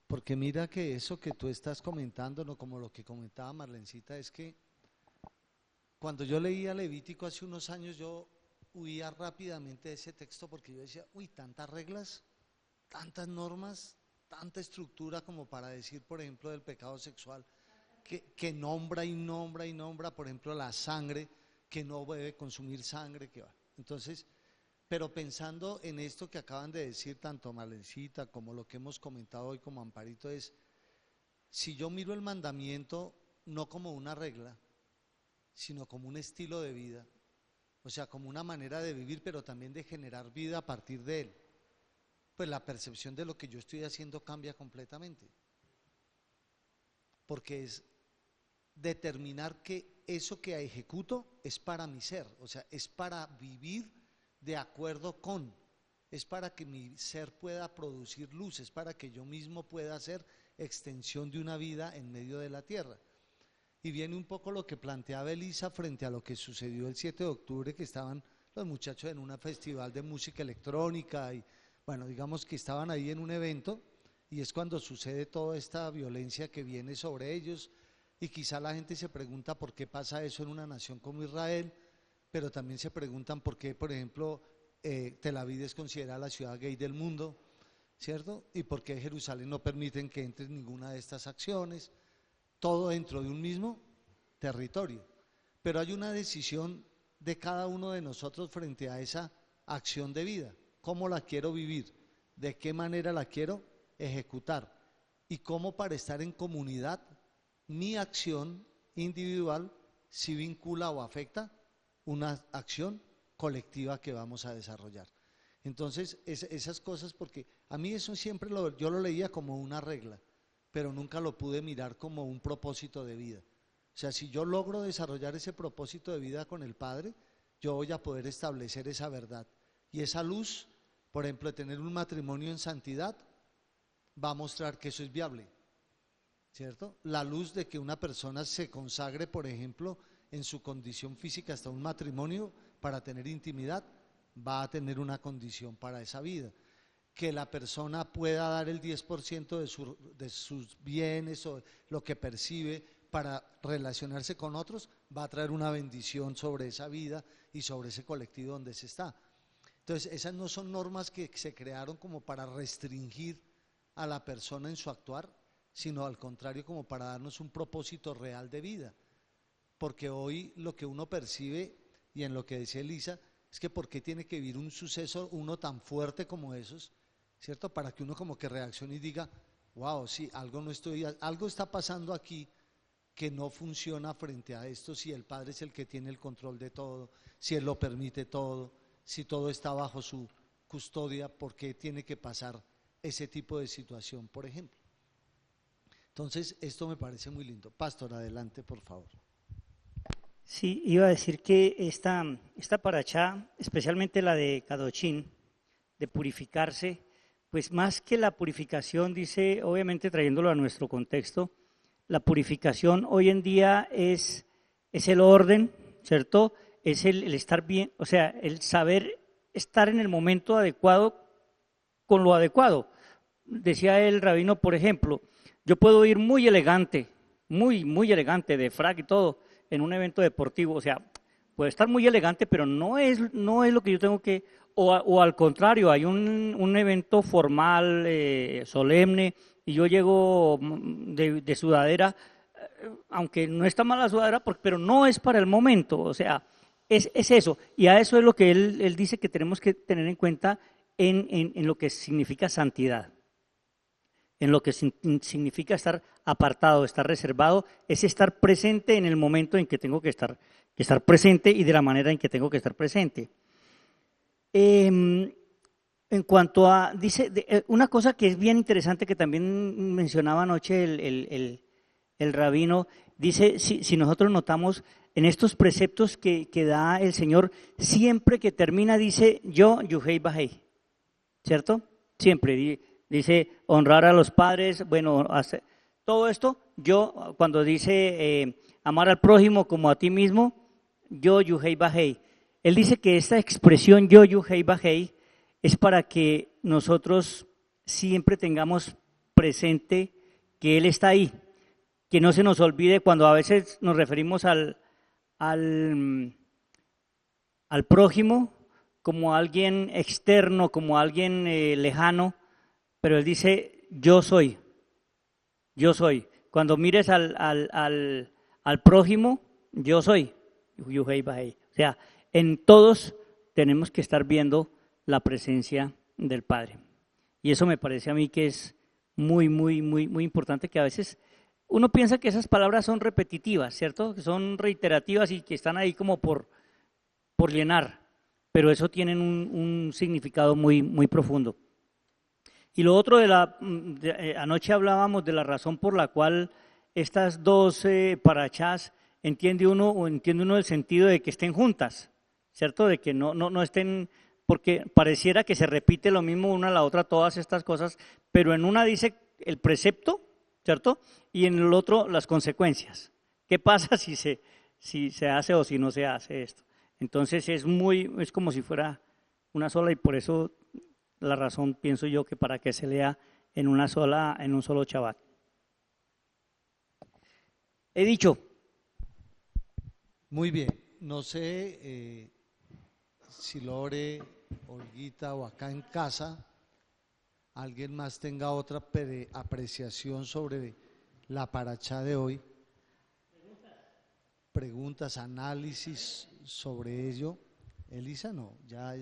Porque mira que eso que tú estás comentando, no como lo que comentaba Marlencita, es que cuando yo leía Levítico hace unos años, yo huía rápidamente de ese texto porque yo decía, uy, tantas reglas, tantas normas, tanta estructura como para decir, por ejemplo, del pecado sexual, que nombra y nombra y nombra, por ejemplo, la sangre, que no debe consumir sangre, que va. Entonces, pero pensando en esto que acaban de decir tanto Marlencita como lo que hemos comentado hoy como Amparito, es, si yo miro el mandamiento no como una regla, sino como un estilo de vida, o sea, como una manera de vivir, pero también de generar vida a partir de él, pues la percepción de lo que yo estoy haciendo cambia completamente, porque es determinar que eso que ejecuto es para mi ser, o sea, es para vivir de acuerdo con, es para que mi ser pueda producir luz, es para que yo mismo pueda hacer extensión de una vida en medio de la tierra. Y viene un poco lo que planteaba Elisa frente a lo que sucedió el 7 de octubre, que estaban los muchachos en un festival de música electrónica y bueno, digamos que estaban ahí en un evento y es cuando sucede toda esta violencia que viene sobre ellos y quizá la gente se pregunta por qué pasa eso en una nación como Israel, pero también se preguntan por qué, por ejemplo, Tel Aviv es considerada la ciudad gay del mundo, ¿cierto? Y por qué Jerusalén no permiten que entre ninguna de estas acciones, todo dentro de un mismo territorio. Pero hay una decisión de cada uno de nosotros frente a esa acción de vida. ¿Cómo la quiero vivir? ¿De qué manera la quiero ejecutar? Y cómo para estar en comunidad mi acción individual si vincula o afecta una acción colectiva que vamos a desarrollar. Entonces, esas cosas, porque a mí eso siempre yo lo leía como una regla, pero nunca lo pude mirar como un propósito de vida. O sea, si yo logro desarrollar ese propósito de vida con el Padre, yo voy a poder establecer esa verdad. Y esa luz, por ejemplo, de tener un matrimonio en santidad, va a mostrar que eso es viable, ¿cierto? La luz de que una persona se consagre, por ejemplo, en su condición física hasta un matrimonio para tener intimidad, va a tener una condición para esa vida. Que la persona pueda dar el 10% de sus bienes o lo que percibe para relacionarse con otros, va a traer una bendición sobre esa vida y sobre ese colectivo donde se está. Entonces, esas no son normas que se crearon como para restringir a la persona en su actuar, sino al contrario, como para darnos un propósito real de vida. Porque hoy lo que uno percibe, y en lo que decía Elisa, es que ¿por qué tiene que vivir un suceso uno tan fuerte como esos? ¿Cierto? Para que uno como que reaccione y diga, wow, sí, algo está pasando aquí que no funciona frente a esto, si el Padre es el que tiene el control de todo, si Él lo permite todo, si todo está bajo su custodia, ¿por qué tiene que pasar ese tipo de situación, por ejemplo? Entonces, esto me parece muy lindo. Pastor, adelante, por favor. Sí, iba a decir que esta parachá, especialmente la de Kadoshín, de purificarse, pues más que la purificación, dice, obviamente trayéndolo a nuestro contexto, la purificación hoy en día es el orden, ¿cierto? Es el estar bien, o sea, el saber estar en el momento adecuado con lo adecuado. Decía el rabino, por ejemplo, yo puedo ir muy elegante, muy elegante, de frac y todo, en un evento deportivo, o sea, puede estar muy elegante, pero no es lo que yo tengo que, o al contrario, hay un evento formal, solemne, y yo llego de sudadera, aunque no está mal la sudadera, pero no es para el momento, o sea, es eso, y a eso es lo que él dice que tenemos que tener en cuenta en lo que significa santidad. En lo que significa estar apartado, estar reservado, es estar presente en el momento en que tengo que estar presente y de la manera en que tengo que estar presente. En cuanto a, dice, una cosa que es bien interesante que también mencionaba anoche el rabino, dice, si nosotros notamos en estos preceptos que da el Señor, siempre que termina dice, yo, Yuhei Bahei, ¿cierto? Siempre dice honrar a los padres, bueno, todo esto, yo cuando dice amar al prójimo como a ti mismo, yo Yuhei Bahei. Él dice que esta expresión yo Yuhei Bahei es para que nosotros siempre tengamos presente que Él está ahí, que no se nos olvide cuando a veces nos referimos al prójimo como alguien externo, como alguien lejano, pero Él dice, yo soy. Cuando mires al prójimo, yo soy. Yuhei Bahei. O sea, en todos tenemos que estar viendo la presencia del Padre. Y eso me parece a mí que es muy importante, que a veces uno piensa que esas palabras son repetitivas, ¿cierto? Que son reiterativas y que están ahí como por llenar, pero eso tienen un significado muy profundo. Y lo otro anoche hablábamos de la razón por la cual estas dos parachás entiende uno el sentido de que estén juntas, ¿cierto? De que no estén, porque pareciera que se repite lo mismo una a la otra todas estas cosas, pero en una dice el precepto, ¿cierto? Y en el otro las consecuencias. ¿Qué pasa si se hace o si no se hace esto? Entonces es como si fuera una sola, y por eso la razón, pienso yo, que para que se lea en un solo Shabbat. He dicho. Muy bien, no sé si Lore, Olguita o acá en casa alguien más tenga otra apreciación sobre la parachá de hoy. Preguntas, análisis sobre ello. Elisa no, ya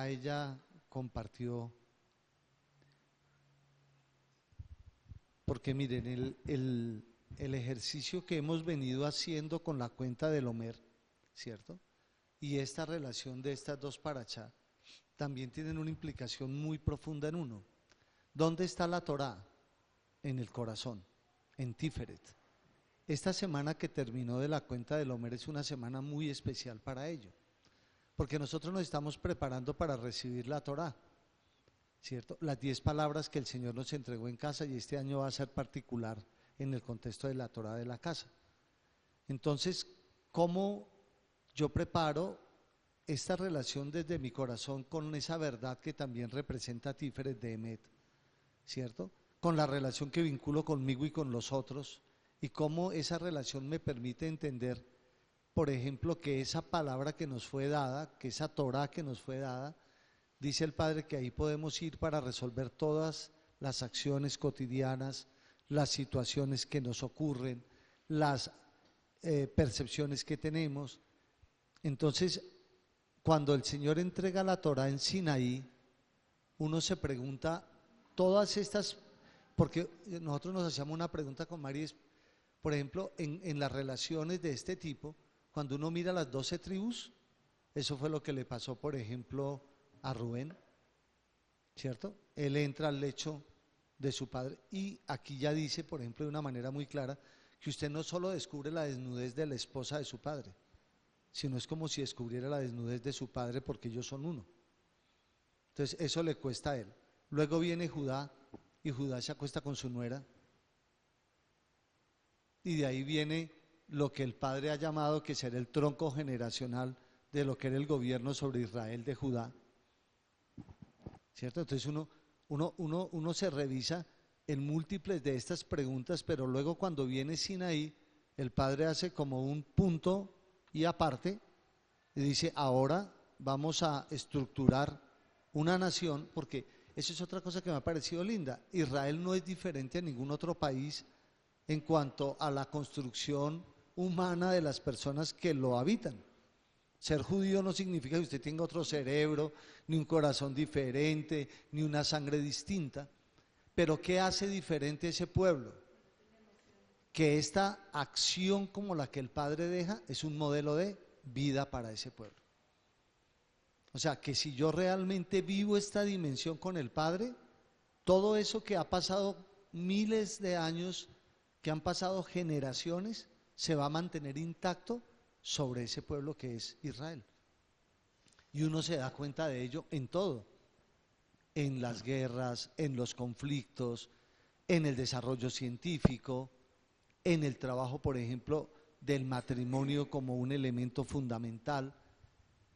ella compartió. Porque miren, el ejercicio que hemos venido haciendo con la cuenta del Omer, ¿cierto? Y esta relación de estas dos parachá también tienen una implicación muy profunda en uno. ¿Dónde está la Torá? En el corazón, en Tiferet. Esta semana que terminó de la cuenta del Omer es una semana muy especial para ello, porque nosotros nos estamos preparando para recibir la Torá, ¿cierto? Las 10 palabras que el Señor nos entregó en casa, y este año va a ser particular en el contexto de la Torá de la casa. Entonces, ¿cómo yo preparo esta relación desde mi corazón con esa verdad que también representa Tiferet de Emet, ¿cierto? Con la relación que vinculo conmigo y con los otros, y cómo esa relación me permite entender, por ejemplo, que esa palabra que nos fue dada, que esa Torá que nos fue dada, dice el Padre que ahí podemos ir para resolver todas las acciones cotidianas, las situaciones que nos ocurren, las percepciones que tenemos. Entonces, cuando el Señor entrega la Torá en Sinaí, uno se pregunta todas estas, porque nosotros nos hacíamos una pregunta con María, por ejemplo, en las relaciones de este tipo, cuando uno mira las 12 tribus, eso fue lo que le pasó, por ejemplo, a Rubén, ¿cierto? Él entra al lecho de su padre, y aquí ya dice, por ejemplo, de una manera muy clara, que usted no solo descubre la desnudez de la esposa de su padre, sino es como si descubriera la desnudez de su padre, porque ellos son uno. Entonces eso le cuesta a él. Luego viene Judá y Judá se acuesta con su nuera. Y de ahí viene lo que el Padre ha llamado que será el tronco generacional de lo que era el gobierno sobre Israel de Judá. ¿Cierto? Entonces uno se revisa en múltiples de estas preguntas, pero luego cuando viene Sinaí, el Padre hace como un punto y aparte y dice, ahora vamos a estructurar una nación, porque eso es otra cosa que me ha parecido linda. Israel no es diferente a ningún otro país en cuanto a la construcción humana de las personas que lo habitan. Ser judío no significa que usted tenga otro cerebro, ni un corazón diferente, ni una sangre distinta. Pero ¿qué hace diferente a ese pueblo? Que esta acción como la que el Padre deja es un modelo de vida para ese pueblo. O sea, que si yo realmente vivo esta dimensión con el Padre, todo eso que ha pasado miles de años, que han pasado generaciones, se va a mantener intacto sobre ese pueblo que es Israel. Y uno se da cuenta de ello en todo, en las guerras, en los conflictos, en el desarrollo científico, en el trabajo, por ejemplo, del matrimonio como un elemento fundamental.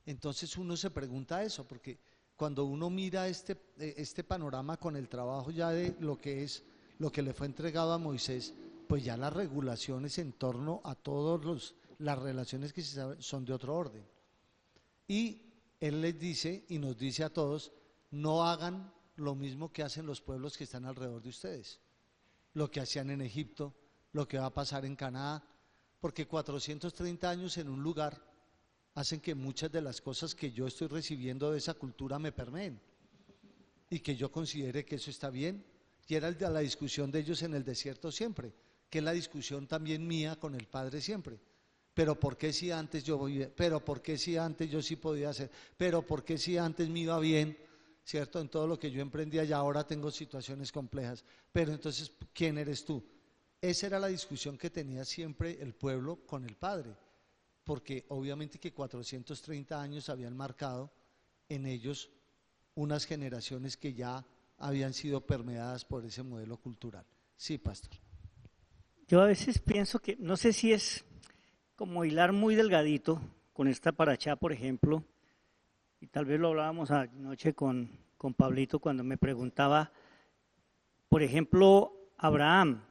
Entonces uno se pregunta eso, porque cuando uno mira este panorama con el trabajo ya de lo que es, lo que le fue entregado a Moisés, pues ya las regulaciones en torno a todas las relaciones que se saben son de otro orden. Y él les dice y nos dice a todos, no hagan lo mismo que hacen los pueblos que están alrededor de ustedes, lo que hacían en Egipto, lo que va a pasar en Canaán, porque 430 años en un lugar hacen que muchas de las cosas que yo estoy recibiendo de esa cultura me permeen y que yo considere que eso está bien. Y era la discusión de ellos en el desierto siempre, que es la discusión también mía con el Padre siempre. Pero ¿por qué si antes yo voy bien? Pero ¿por qué si antes yo sí podía hacer? Pero ¿por qué si antes me iba bien? ¿Cierto? En todo lo que yo emprendía y ahora tengo situaciones complejas. Pero entonces, ¿quién eres tú? Esa era la discusión que tenía siempre el pueblo con el Padre, porque obviamente que 430 años habían marcado en ellos unas generaciones que ya habían sido permeadas por ese modelo cultural. Sí, pastor. Yo a veces pienso que, no sé si es como hilar muy delgadito con esta parachá, por ejemplo, y tal vez lo hablábamos anoche con Pablito cuando me preguntaba, por ejemplo, Abraham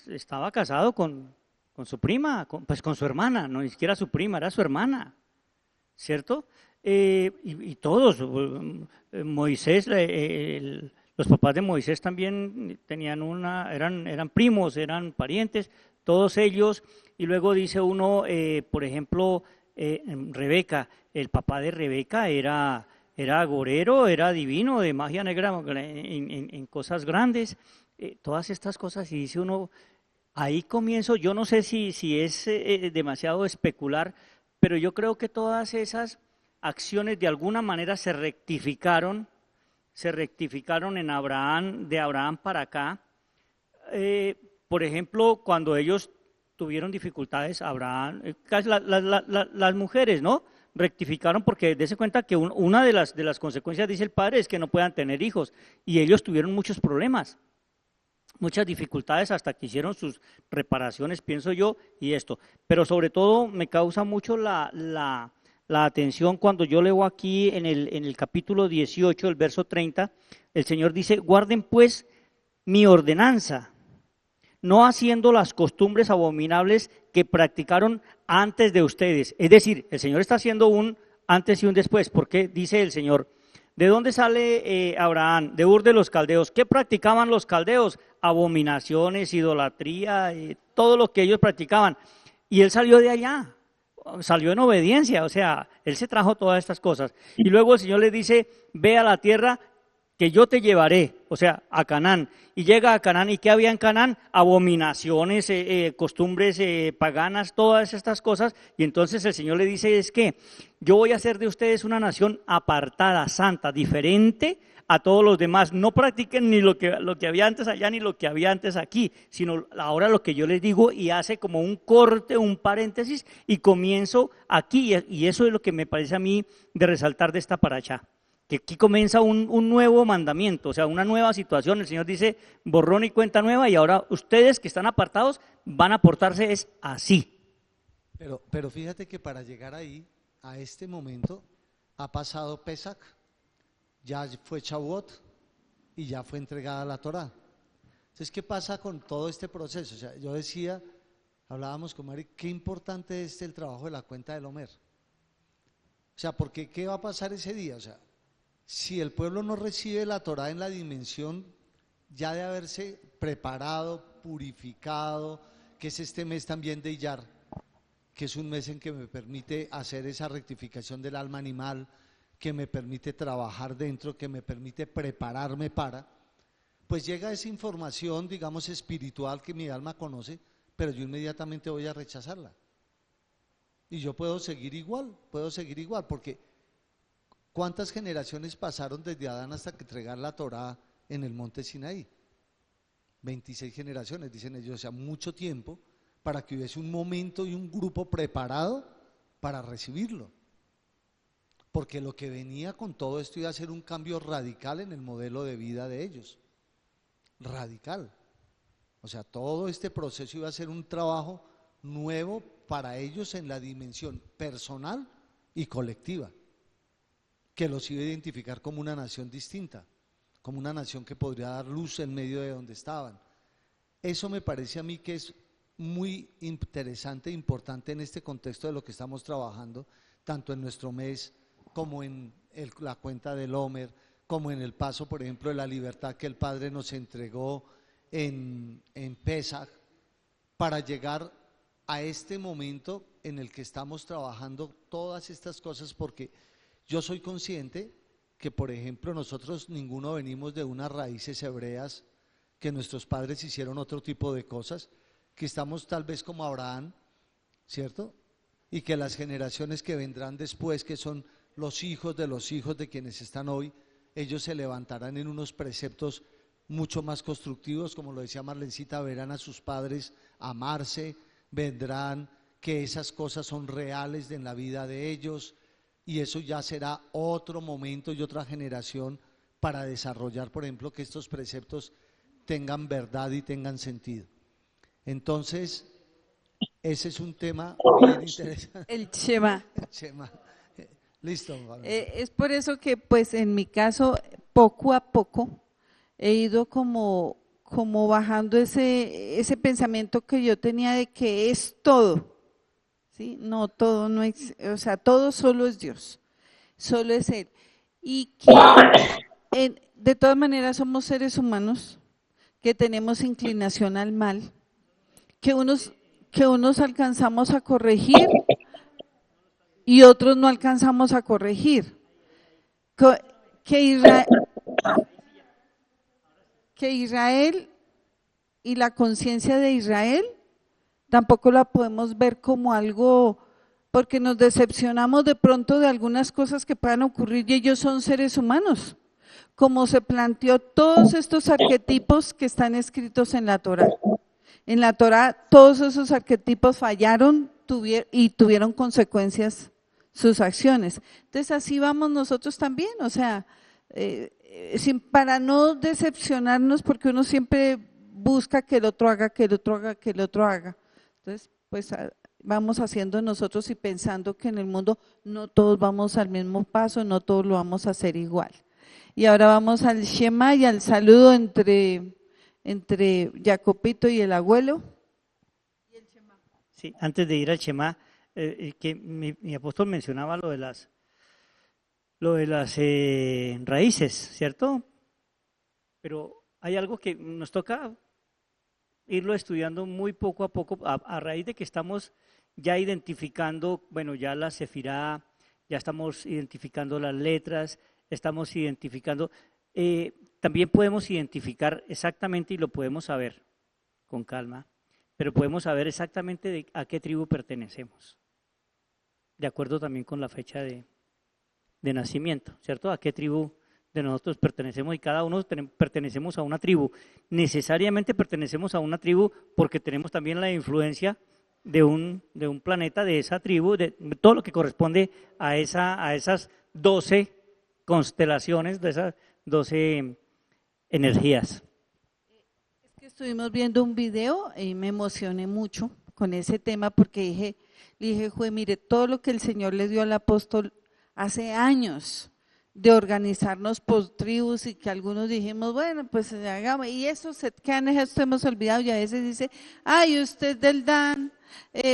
estaba casado con su prima, con su hermana, no ni siquiera su prima, era su hermana, ¿cierto? Y todos, Moisés, los papás de Moisés también tenían eran primos, eran parientes, todos ellos, y luego dice uno, por ejemplo, Rebeca, el papá de Rebeca era agorero, era divino, de magia negra en cosas grandes, todas estas cosas, y dice uno, ahí comienzo, yo no sé si es demasiado especular, pero yo creo que todas esas acciones de alguna manera se rectificaron en Abraham, de Abraham para acá. Por ejemplo, cuando ellos tuvieron dificultades, Abraham, las mujeres, ¿no? Rectificaron porque dése cuenta que una de las consecuencias, dice el Padre, es que no puedan tener hijos, y ellos tuvieron muchos problemas, muchas dificultades hasta que hicieron sus reparaciones, pienso yo, y esto. Pero sobre todo me causa mucho la atención cuando yo leo aquí en el capítulo 18, el verso 30, el Señor dice, guarden pues mi ordenanza, no haciendo las costumbres abominables que practicaron antes de ustedes. Es decir, el Señor está haciendo un antes y un después, porque dice el Señor, ¿de dónde sale Abraham? De Ur de los Caldeos. ¿Qué practicaban los caldeos? Abominaciones, idolatría, todo lo que ellos practicaban. Y él salió de allá, salió en obediencia, o sea, él se trajo todas estas cosas. Y luego el Señor le dice, ve a la tierra que yo te llevaré, o sea, a Canaán. Y llega a Canaán, ¿y qué había en Canaán? Abominaciones, costumbres paganas, todas estas cosas. Y entonces el Señor le dice, es que yo voy a hacer de ustedes una nación apartada, santa, diferente a todos los demás. No practiquen ni lo que había antes allá, ni lo que había antes aquí, sino ahora lo que yo les digo, y hace como un corte, un paréntesis, y comienzo aquí. Y eso es lo que me parece a mí de resaltar de esta parashá. que aquí comienza un nuevo mandamiento, o sea, una nueva situación. El Señor dice, borrón y cuenta nueva, y ahora ustedes que están apartados van a portarse es así. Pero fíjate que para llegar ahí, a este momento, ha pasado Pesach, ya fue Shavuot y ya fue entregada la Torá. Entonces, ¿qué pasa con todo este proceso? O sea, yo decía, hablábamos con Mari, qué importante es el trabajo de la cuenta del Omer. O sea, porque ¿qué va a pasar ese día? O sea, si el pueblo no recibe la Torá en la dimensión ya de haberse preparado, purificado, que es este mes también de Iyar, que es un mes en que me permite hacer esa rectificación del alma animal, que me permite trabajar dentro, que me permite prepararme para, pues llega esa información, digamos, espiritual que mi alma conoce, pero yo inmediatamente voy a rechazarla. Y yo puedo seguir igual, porque ¿cuántas generaciones pasaron desde Adán hasta que entregar la Torá en el monte Sinaí? 26 generaciones, dicen ellos, o sea, mucho tiempo para que hubiese un momento y un grupo preparado para recibirlo. Porque lo que venía con todo esto iba a ser un cambio radical en el modelo de vida de ellos. Radical. O sea, todo este proceso iba a ser un trabajo nuevo para ellos en la dimensión personal y colectiva, que los iba a identificar como una nación distinta, como una nación que podría dar luz en medio de donde estaban. Eso me parece a mí que es muy interesante e importante en este contexto de lo que estamos trabajando, tanto en nuestro mes como en la cuenta del Omer, como en el paso, por ejemplo, de la libertad que el Padre nos entregó en Pesach, para llegar a este momento en el que estamos trabajando todas estas cosas, porque yo soy consciente que, por ejemplo, nosotros ninguno venimos de unas raíces hebreas, que nuestros padres hicieron otro tipo de cosas, que estamos tal vez como Abraham, ¿cierto? Y que las generaciones que vendrán después, que son los hijos de quienes están hoy, ellos se levantarán en unos preceptos mucho más constructivos, como lo decía Marlencita, verán a sus padres amarse, vendrán que esas cosas son reales en la vida de ellos, y eso ya será otro momento y otra generación para desarrollar, por ejemplo, que estos preceptos tengan verdad y tengan sentido. Entonces, ese es un tema bien interesante. El Shema. Shema. Listo. Es por eso que, pues, en mi caso, poco a poco he ido como bajando ese pensamiento que yo tenía de que es todo, ¿sí? No, todo no es, o sea, todo solo es Dios, solo es Él. Y que de todas maneras somos seres humanos que tenemos inclinación al mal, que unos alcanzamos a corregir y otros no alcanzamos a corregir. Que Israel y la conciencia de Israel tampoco la podemos ver como algo, porque nos decepcionamos de pronto de algunas cosas que puedan ocurrir y ellos son seres humanos, como se planteó todos estos arquetipos que están escritos en la Torá. En la Torá todos esos arquetipos fallaron y tuvieron consecuencias sus acciones. Entonces así vamos nosotros también, o sea, para no decepcionarnos, porque uno siempre busca que el otro haga, que el otro haga, que el otro haga. Entonces, pues vamos haciendo nosotros y pensando que en el mundo no todos vamos al mismo paso, no todos lo vamos a hacer igual. Y ahora vamos al Shema y al saludo entre Jacopito y el abuelo. Sí, antes de ir al Shema, que mi apóstol mencionaba lo de las raíces, ¿cierto? Pero hay algo que nos toca irlo estudiando muy poco a poco, a raíz de que estamos ya identificando, bueno, ya la Sefirá, ya estamos identificando las letras, estamos identificando, también podemos identificar exactamente, y lo podemos saber con calma, pero podemos saber exactamente a qué tribu pertenecemos, de acuerdo también con la fecha de nacimiento, ¿cierto? A qué tribu de nosotros pertenecemos, y cada uno pertenecemos a una tribu. Necesariamente pertenecemos a una tribu porque tenemos también la influencia de un planeta de esa tribu, de todo lo que corresponde a esas 12 constelaciones, de esas 12 energías. Es que estuvimos viendo un video y me emocioné mucho con ese tema porque le dije, Jue, mire, todo lo que el Señor le dio al apóstol hace años de organizarnos por tribus y que algunos dijimos, bueno, pues hagamos, y eso se quedan, esto hemos olvidado y a veces dice, ay, usted del Dan,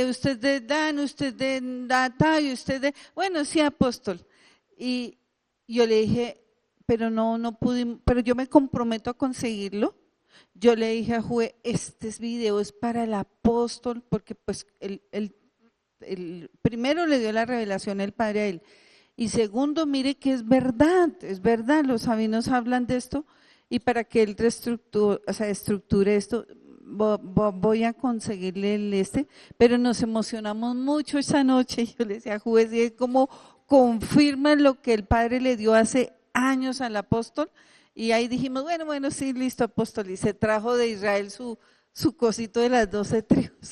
usted del Dan, usted de Data y usted de, bueno, sí, apóstol. Y yo le dije, pero no pudimos, pero yo me comprometo a conseguirlo. Yo le dije a Jue, este video es para el apóstol, porque pues el primero le dio la revelación el Padre a él, y segundo, mire que es verdad, los sabinos hablan de esto, y para que él estructure esto, voy a conseguirle pero nos emocionamos mucho esa noche, yo le decía a Jue, es como confirma lo que el Padre le dio hace años al apóstol, y ahí dijimos, bueno, sí, listo, apóstol, y se trajo de Israel su cosito de las 12 tribus.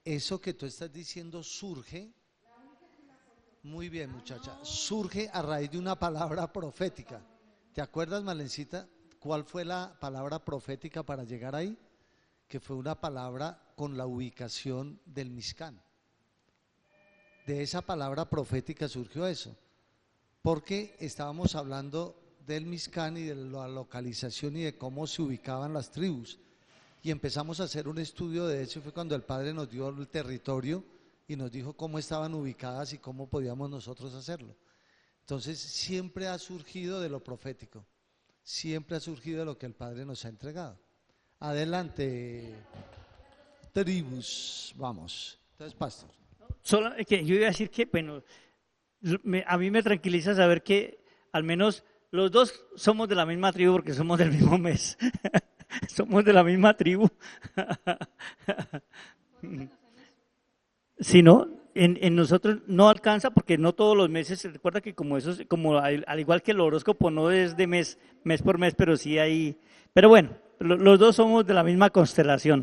Eso que tú estás diciendo surge, muy bien muchacha, surge a raíz de una palabra profética. ¿Te acuerdas, Malencita, cuál fue la palabra profética para llegar ahí? Que fue una palabra con la ubicación del Mishkan. De esa palabra profética surgió eso, porque estábamos hablando del Mishkan y de la localización y de cómo se ubicaban las tribus, y empezamos a hacer un estudio de eso. Fue cuando el Padre nos dio el territorio y nos dijo cómo estaban ubicadas y cómo podíamos nosotros hacerlo. Entonces siempre ha surgido de lo profético, siempre ha surgido de lo que el Padre nos ha entregado. Adelante, tribus, vamos. Entonces, pastor. Solo que yo iba a decir que, bueno, a mí me tranquiliza saber que al menos los dos somos de la misma tribu porque somos del mismo mes. Somos de la misma tribu. Si no, en nosotros no alcanza porque no todos los meses, se recuerda que como eso, como al igual que el horóscopo no es de mes por mes, pero sí hay, pero bueno, los dos somos de la misma constelación.